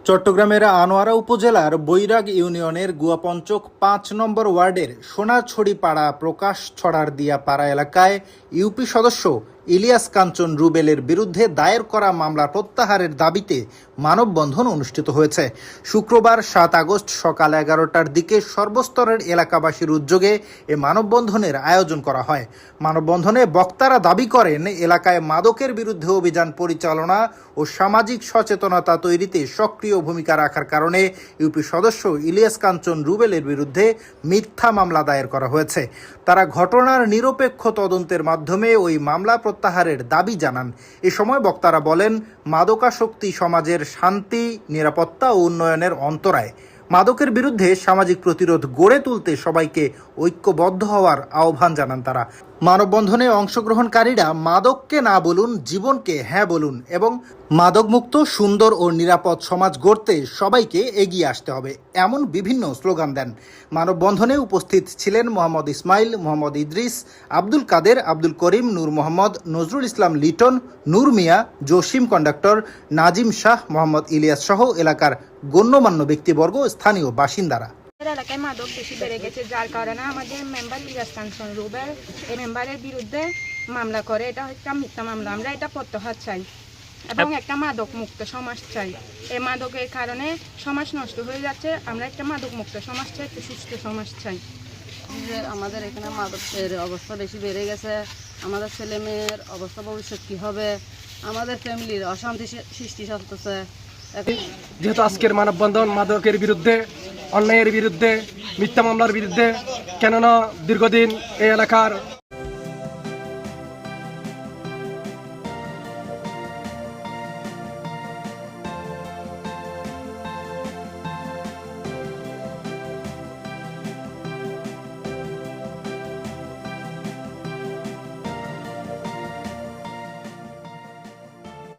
চট্টগ্রামের আনোয়ারা উপজেলার বৈরাগ ইউনিয়নের গুয়াপঞ্চক ৫ নম্বর ওয়ার্ডের সোনাছড়ি পাড়া প্রকাশ ছড়ার দিয়া পাড়া এলাকায় ইউপি সদস্য ইলিয়াস কাঞ্চন রুবেলের বিরুদ্ধে দায়ের করা মামলা প্রত্যাহারের দাবিতে মানববন্ধন অনুষ্ঠিত হয়েছে। শুক্রবার ৭ আগস্ট সকাল ১১টার দিকে সর্বস্তরের এলাকাবাসীর উদ্যোগে এ মানববন্ধনের আয়োজন করা হয়। মানববন্ধনে বক্তারা দাবি করেন, এলাকায় মাদকের বিরুদ্ধে অভিযান পরিচালনা ও সামাজিক সচেতনতা তৈরিতে সক্রিয় ভূমিকা রাখার কারণে ইউপি সদস্য ইলিয়াস কাঞ্চন রুবেলের বিরুদ্ধে মিথ্যা মামলা দায়ের করা হয়েছে। তারা ঘটনার নিরপেক্ষ তদন্তের মাধ্যমে ওই মামলা প্রত্যাহারের দাবি জানান। এ সময় বক্তারা বলেন, মাদকাসক্তি সমাজের শান্তি, নিরাপত্তা ও উন্নয়নের অন্তরায়। মাদকের বিরুদ্ধে সামাজিক প্রতিরোধ গড়ে তুলতে সবাইকে ঐক্যবদ্ধ হওয়ার আহ্বান জানান তারা। মানববন্ধনে অংশগ্রহণকারীরা মাদককে না বলুন, জীবনকে হ্যাঁ বলুন এবং মাদকমুক্ত সুন্দর ও নিরাপদ সমাজ গড়তে সবাইকে এগিয়ে আসতে হবে, এমন বিভিন্ন স্লোগান দেন। মানববন্ধনে উপস্থিত ছিলেন মোহাম্মদ ইসমাইল, মোহাম্মদ ইদ্রিস, আব্দুল কাদের, আব্দুল করিম, নূর মোহাম্মদ, নজরুল ইসলাম লিটন, নূর মিয়া, জসিম কন্ডাক্টর, নাজিম শাহ, মোহাম্মদ ইলিয়াস সহ এলাকার গণ্যমান্য ব্যক্তিবর্গ, স্থানীয় বাসিন্দারা। এলাকায় মাদক বেশি বেড়ে গেছে, যার কারণে আমাদের মেম্বার ইলিয়াস কাঞ্চন রুবেল এই মেম্বারের বিরুদ্ধে মামলা করে। এটা একটা মিথ্যা মামলা। আমরা এটা প্রত্যাহার চাই এবং একটা মাদক মুক্ত সমাজ চাই। এই মাদকের কারণে সমাজ নষ্ট হয়ে যাচ্ছে। আমরা একটা মাদক মুক্ত সমাজ চাই, একটা সুস্থ সমাজ চাই। আমাদের এখানে মাদকের অবস্থা বেশি বেড়ে গেছে। আমাদের ছেলে মেয়ের অবস্থা ভবিষ্যৎ কী হবে, আমাদের ফ্যামিলির অশান্তি সৃষ্টি চলতেছে। যেহেতু আজকের মানববন্ধন মাদকের বিরুদ্ধে, অন্যায়ের বিরুদ্ধে, মিথ্যা মামলার বিরুদ্ধে, কেননা দীর্ঘদিন এই এলাকার